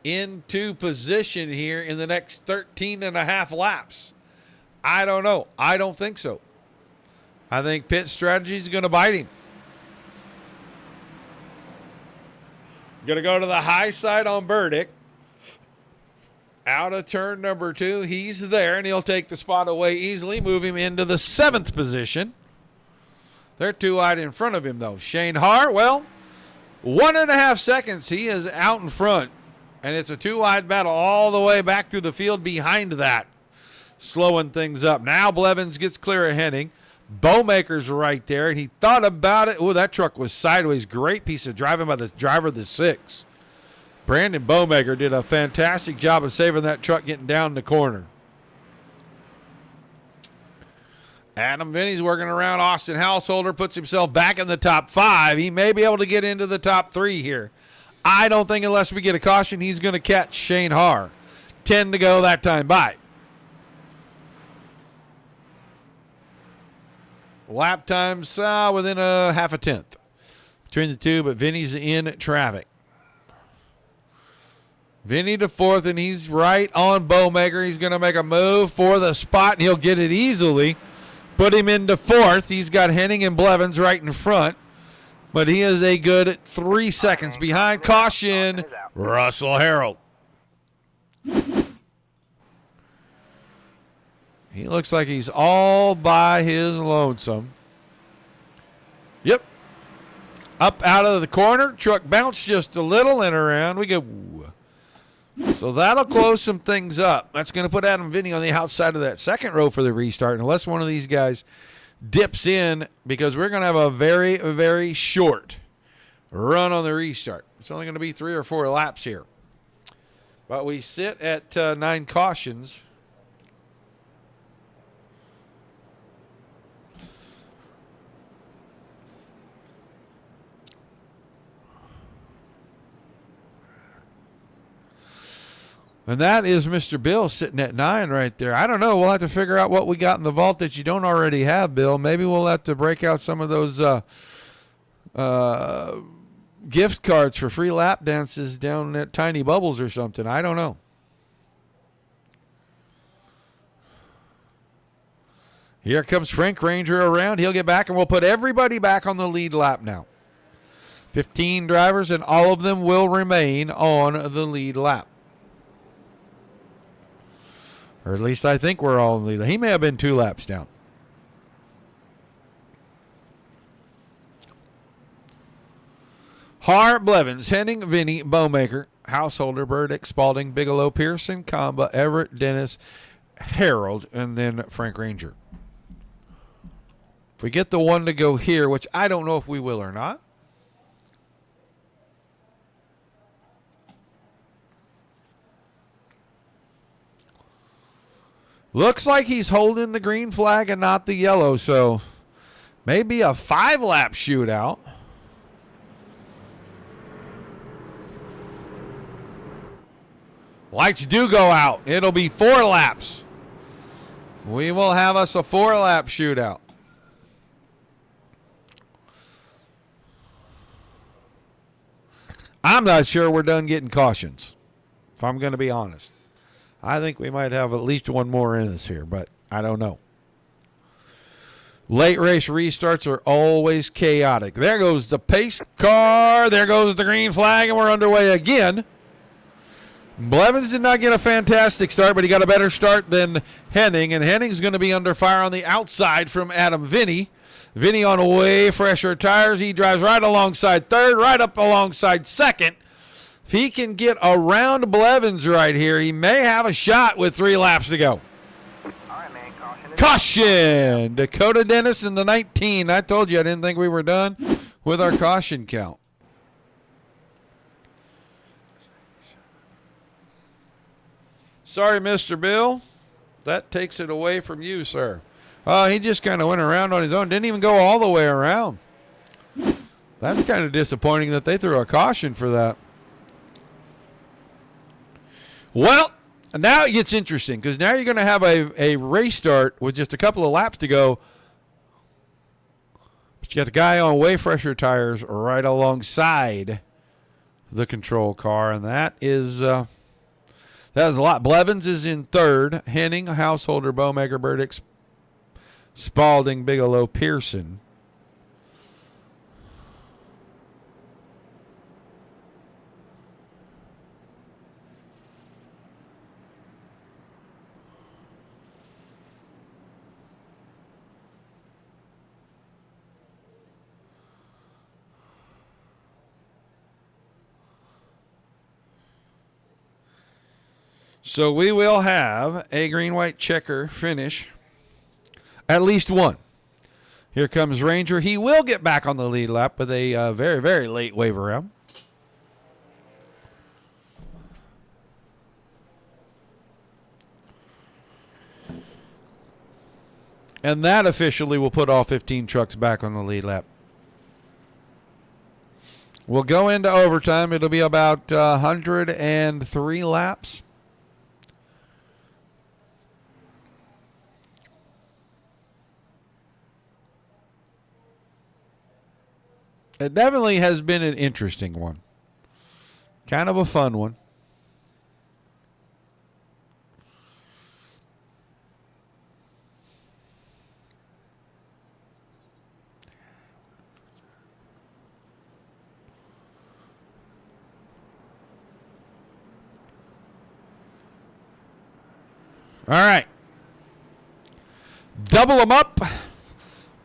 into position here in the next 13 and a half laps? I don't know. I don't think so. I think pit strategy is going to bite him. Going to go to the high side on Burdick. Out of turn number 2. He's there, and he'll take the spot away easily, move him into the 7th position. They're 2 wide in front of him, though. Shane Har, well, 1.5 seconds. He is out in front. And it's a 2 wide battle all the way back through the field behind that. Slowing things up. Now Blevins gets clear of Henning. Bowmaker's right there. And he thought about it. Oh, that truck was sideways. Great piece of driving by the driver of the 6. Brandon Bowmaker did a fantastic job of saving that truck getting down the corner. Adam Vinny's working around Austin Householder. Puts himself back in the top 5. He may be able to get into the top 3 here. I don't think unless we get a caution, he's going to catch Shane Har. 10 to go that time. Bye. Lap times within a half a tenth between the two, but Vinny's in traffic. Vinny to 4th, and he's right on Bowmaker. He's going to make a move for the spot, and he'll get it easily. Put him into 4th. He's got Henning and Blevins right in front. But he is a good 3 seconds behind. Caution, Russell Harold. He looks like he's all by his lonesome. Yep. Up out of the corner. Truck bounced just a little and around. We go. So that'll close some things up. That's going to put Adam Vinny on the outside of that second row for the restart. Unless one of these guys dips in, because we're going to have a very, very short run on the restart. It's only going to be 3 or 4 laps here. But we sit at 9 cautions. And that is Mr. Bill sitting at 9 right there. I don't know. We'll have to figure out what we got in the vault that you don't already have, Bill. Maybe we'll have to break out some of those gift cards for free lap dances down at Tiny Bubbles or something. I don't know. Here comes Frank Ranger around. He'll get back, and we'll put everybody back on the lead lap now. 15 drivers, and all of them will remain on the lead lap. Or at least I think we're all in the lead. He may have been 2 laps down. Har, Blevins, Henning, Vinny, Bowmaker, Householder, Burdick, Spalding, Bigelow, Pearson, Comba, Everett, Dennis, Harold, and then Frank Ranger. If we get the one to go here, which I don't know if we will or not. Looks like he's holding the green flag and not the yellow, so maybe a 5-lap shootout. Lights do go out. It'll be 4 laps. We will have us a 4-lap shootout. I'm not sure we're done getting cautions, if I'm going to be honest. I think we might have at least one more in us here, but I don't know. Late race restarts are always chaotic. There goes the pace car. There goes the green flag, and we're underway again. Blevins did not get a fantastic start, but he got a better start than Henning, and Henning's going to be under fire on the outside from Adam Vinny. Vinny on way fresher tires. He drives right alongside 3rd, right up alongside 2nd. If he can get around Blevins right here, he may have a shot with 3 laps to go. All right, man. Caution! Dakota Dennis in the 19. I told you I didn't think we were done with our caution count. Sorry, Mr. Bill. That takes it away from you, sir. He just kind of went around on his own. Didn't even go all the way around. That's kind of disappointing that they threw a caution for that. Well, now it gets interesting because now you're going to have a race start with just a couple of laps to go. But you got the guy on way fresher tires right alongside the control car, and that is a lot. Blevins is in third. Henning, Householder, Bowmaker, Burdick, Spalding, Bigelow, Pearson. So we will have a green-white checker finish. At least one. Here comes Ranger. He will get back on the lead lap with a very, very late wave around. And that officially will put all 15 trucks back on the lead lap. We'll go into overtime. It'll be about 103 laps. It definitely has been an interesting one. Kind of a fun one. All right. Double them up.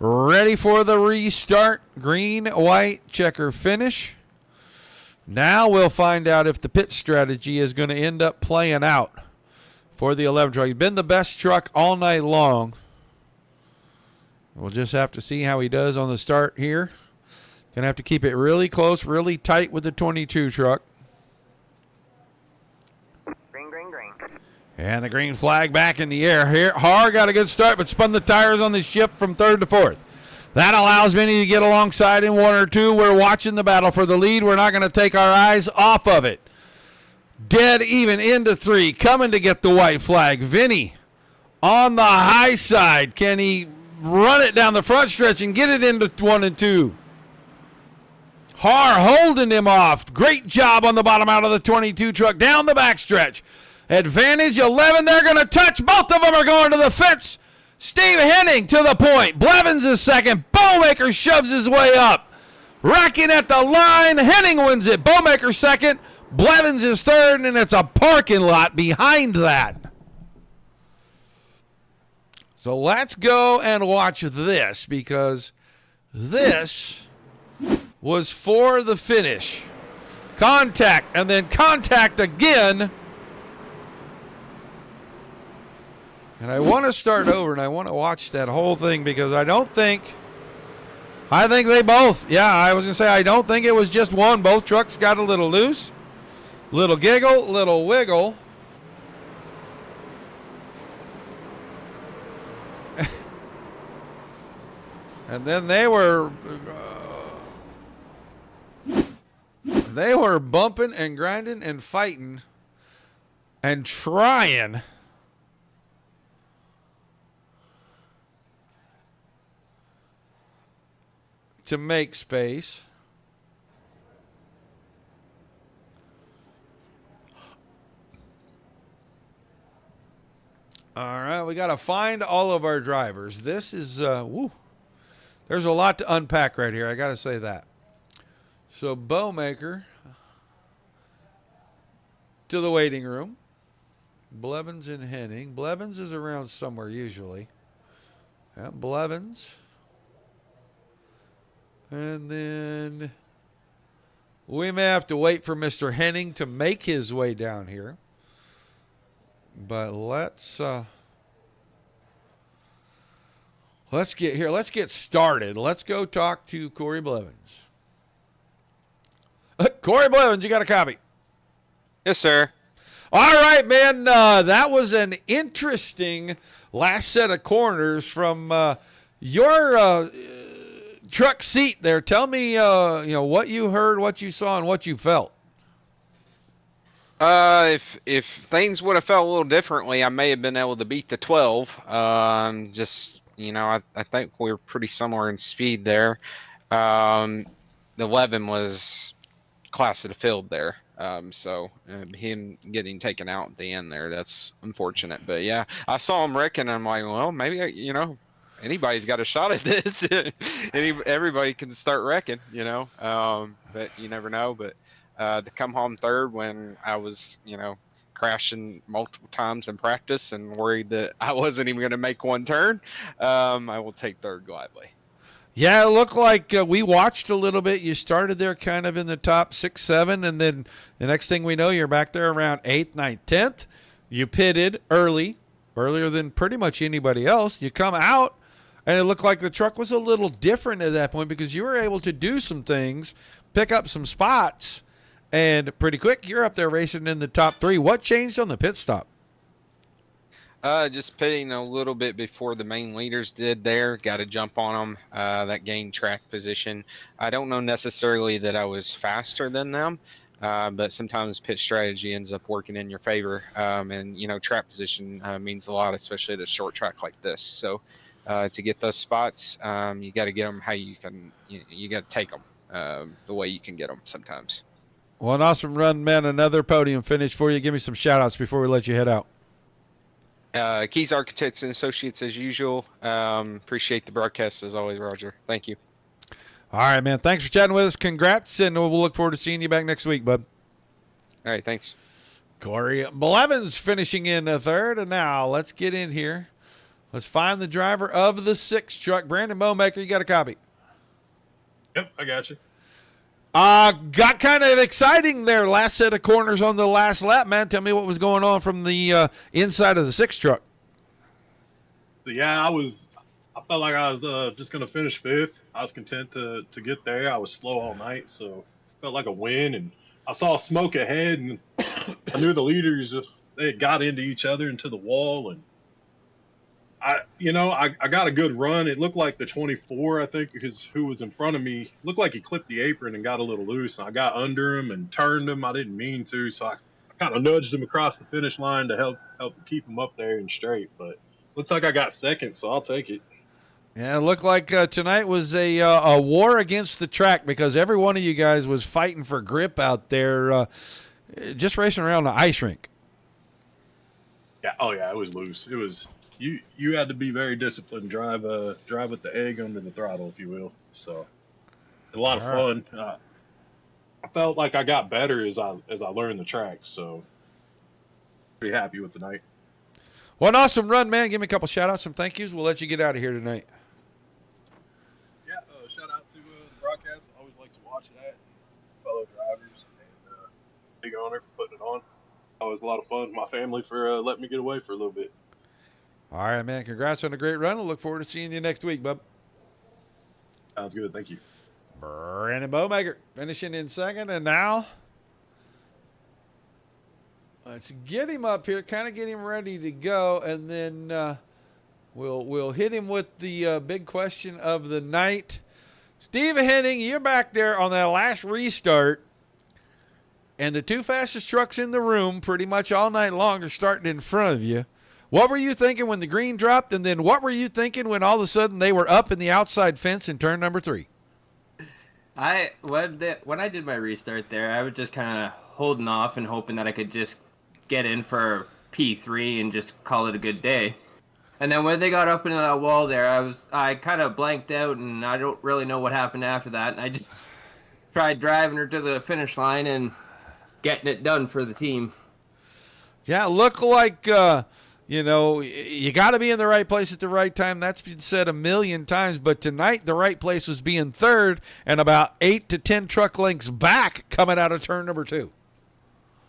Ready for the restart. Green, white, checker finish. Now we'll find out if the pit strategy is going to end up playing out for the 11 truck. He's been the best truck all night long. We'll just have to see how he does on the start here. Going to have to keep it really close, really tight with the 22 truck. Green, green, green. And the green flag back in the air here. Har got a good start, but spun the tires on the ship from third to fourth. That allows Vinny to get alongside in one or two. We're watching the battle for the lead. We're not going to take our eyes off of it. Dead even into three. Coming to get the white flag. Vinny on the high side. Can he run it down the front stretch and get it into 1 and 2? Har holding him off. Great job on the bottom out of the 22 truck. Down the back stretch. Advantage 11. They're going to touch. Both of them are going to the fence. Steve Henning to the point. Blevins is second. Bowmaker shoves his way up. Racking at the line. Henning wins it. Bowmaker second. Blevins is third, and it's a parking lot behind that. So let's go and watch this, because this was for the finish. Contact, and then contact again. And I want to start over, and I want to watch that whole thing, because I think they both, I was going to say, I don't think it was just one. Both trucks got a little loose, little giggle, little wiggle. And then they were bumping and grinding and fighting and trying to make space. All right, we got to find all of our drivers. This is, there's a lot to unpack right here. I got to say that. So Bowmaker to the waiting room. Blevins and Henning. Blevins is around somewhere usually. Yeah, Blevins. And then we may have to wait for Mr. Henning to make his way down here. But let's Let's get started. Let's go talk to Corey Blevins. Corey Blevins, you got a copy? Yes, sir. All right, man. That was an interesting last set of corners from your truck seat there. Tell me, what you heard, what you saw, and what you felt. If things would have felt a little differently, I may have been able to beat the 12. I think we were pretty similar in speed there. The 11 was class of the field there. Him getting taken out at the end there, that's unfortunate. But yeah, I saw him wrecking. And I'm like, well, maybe anybody's got a shot at this. Everybody can start wrecking, but you never know. But to come home third when I was, crashing multiple times in practice and worried that I wasn't even going to make one turn, I will take third gladly. Yeah, it looked like we watched a little bit. You started there kind of in the top 6, 7, and then the next thing we know, you're back there around 8th, 9th, 10th. You pitted earlier than pretty much anybody else. You come out, and it looked like the truck was a little different at that point because you were able to do some things, pick up some spots, and pretty quick, you're up there racing in the top 3. What changed on the pit stop? Just pitting a little bit before the main leaders did there. Got to jump on them. That gained track position. I don't know necessarily that I was faster than them, but sometimes pit strategy ends up working in your favor. Track position means a lot, especially at a short track like this. So to get those spots, you got to get them how you can. You got to take them the way you can get them sometimes. Well, an awesome run, man. Another podium finish for you. Give me some shout-outs before we let you head out. Keys Architects and Associates as usual. Appreciate the broadcast as always, Roger. Thank you. All right, man. Thanks for chatting with us. Congrats, and we'll look forward to seeing you back next week, bud. All right, thanks. Corey Blevins finishing in third, and now let's get in here. Let's find the driver of the 6 truck. Brandon Bowmaker, you got a copy? Yep, I got you. Got kind of exciting there. Last set of corners on the last lap, man. Tell me what was going on from the inside of the 6 truck. So, yeah, I felt like I was just going to finish 5th. I was content to get there. I was slow all night, so felt like a win. And I saw smoke ahead, and I knew the leaders, they had got into each other, into the wall. And I got a good run. It looked like the 24, I think, who was in front of me, looked like he clipped the apron and got a little loose. And I got under him and turned him. I didn't mean to, so I kind of nudged him across the finish line to help keep him up there and straight. But looks like I got second, so I'll take it. Yeah, it looked like tonight was a war against the track because every one of you guys was fighting for grip out there, just racing around the ice rink. Yeah, it was loose. It was. You had to be very disciplined, drive with the egg under the throttle, if you will. So, a lot of fun. I felt like I got better as I learned the track. So, pretty happy with the night. Well, an awesome run, man. Give me a couple shout-outs, some thank yous. We'll let you get out of here tonight. Yeah, shout out to the broadcast. I always like to watch that. Fellow drivers and big owner for putting it on. Always a lot of fun with my family for letting me get away for a little bit. All right, man. Congrats on a great run. We'll look forward to seeing you next week, bub. Sounds good. Thank you. Brandon Bowmaker finishing in second. And now let's get him up here, kind of get him ready to go. And then we'll hit him with the big question of the night. Steve Henning, you're back there on that last restart. And the 2 fastest trucks in the room pretty much all night long are starting in front of you. What were you thinking when the green dropped, and then what were you thinking when all of a sudden they were up in the outside fence in turn number 3? When I did my restart there, I was just kind of holding off and hoping that I could just get in for P3 and just call it a good day. And then when they got up into that wall there, I kind of blanked out, and I don't really know what happened after that. And I just tried driving her to the finish line and getting it done for the team. Yeah, it looked like you got to be in the right place at the right time. That's been said a million times. But tonight, the right place was being third and about 8 to 10 truck lengths back coming out of turn number 2.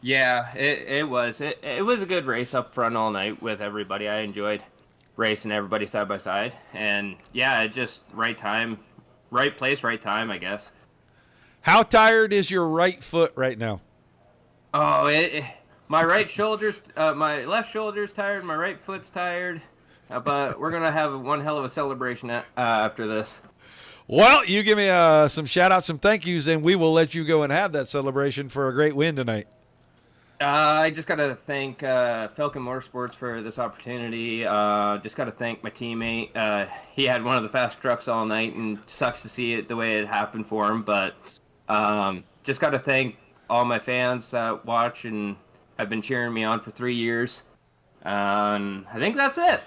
Yeah, it was. It was a good race up front all night with everybody. I enjoyed racing everybody side by side. And yeah, it just right time, right place, right time, I guess. How tired is your right foot right now? Oh, my my left shoulder's tired, my right foot's tired, but we're gonna have one hell of a celebration after this. Well, you give me some shout-outs, some thank yous, and we will let you go and have that celebration for a great win tonight. I just got to thank Falcon Motorsports for this opportunity. Just got to thank my teammate. He had one of the fast trucks all night, and sucks to see it the way it happened for him. But just got to thank all my fans that watch and have been cheering me on for 3 years. I think that's it.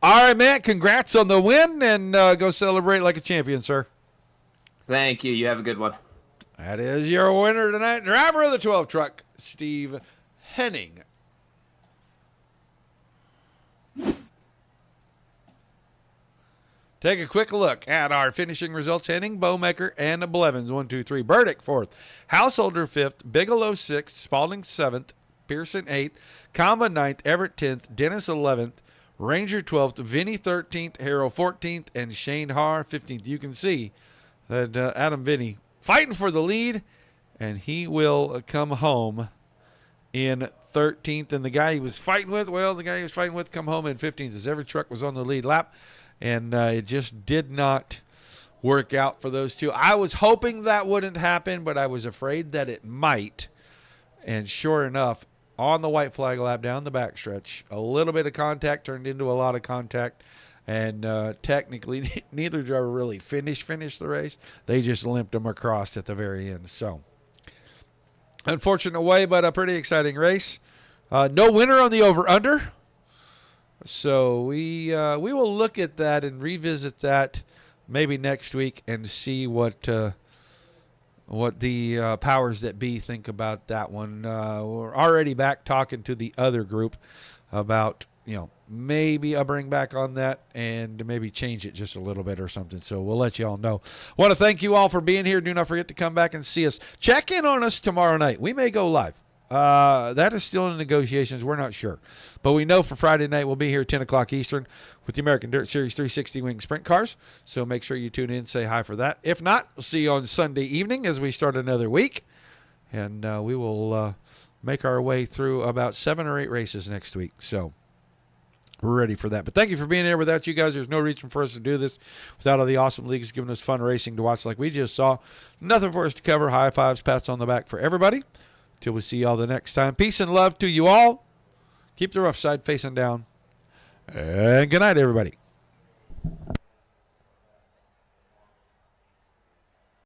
All right, man. Congrats on the win, and go celebrate like a champion, sir. Thank you. You have a good one. That is your winner tonight, driver of the 12 truck, Steve Henning. Take a quick look at our finishing results. Henning, Bowmaker, and Blevins, 1, 2, 3. Burdick, 4th. Householder, 5th. Bigelow, 6th. Spalding, 7th. Pearson, 8th. Kamba, 9th. Everett, 10th. Dennis, 11th. Ranger, 12th. Vinny, 13th. Harrow, 14th. And Shane Haar, 15th. You can see that Adam Vinny fighting for the lead, and he will come home in 13th. And the guy he was fighting with, come home in 15th, as every truck was on the lead lap. And it just did not work out for those two. I was hoping that wouldn't happen, but I was afraid that it might. And sure enough, on the white flag lap down the backstretch, a little bit of contact turned into a lot of contact. And technically, neither driver really finished the race. They just limped them across at the very end. So, unfortunate way, but a pretty exciting race. No winner on the over-under. So we will look at that and revisit that maybe next week and see what the powers that be think about that one. We're already back talking to the other group about, maybe I'll bring back on that and maybe change it just a little bit or something. So we'll let you all know. Want to thank you all for being here. Do not forget to come back and see us. Check in on us tomorrow night. We may go live. That is still in negotiations. We're not sure. But we know for Friday night we'll be here 10 o'clock Eastern with the American Dirt Series 360 Wing Sprint Cars. So make sure you tune in, say hi for that. If not, we'll see you on Sunday evening as we start another week. And we will make our way through about 7 or 8 races next week. So we're ready for that. But thank you for being here. Without you guys, there's no reason for us to do this. Without all the awesome leagues giving us fun racing to watch like we just saw. Nothing for us to cover. High fives, pats on the back for everybody. Till we see y'all the next time. Peace and love to you all. Keep the rough side facing down. And good night, everybody.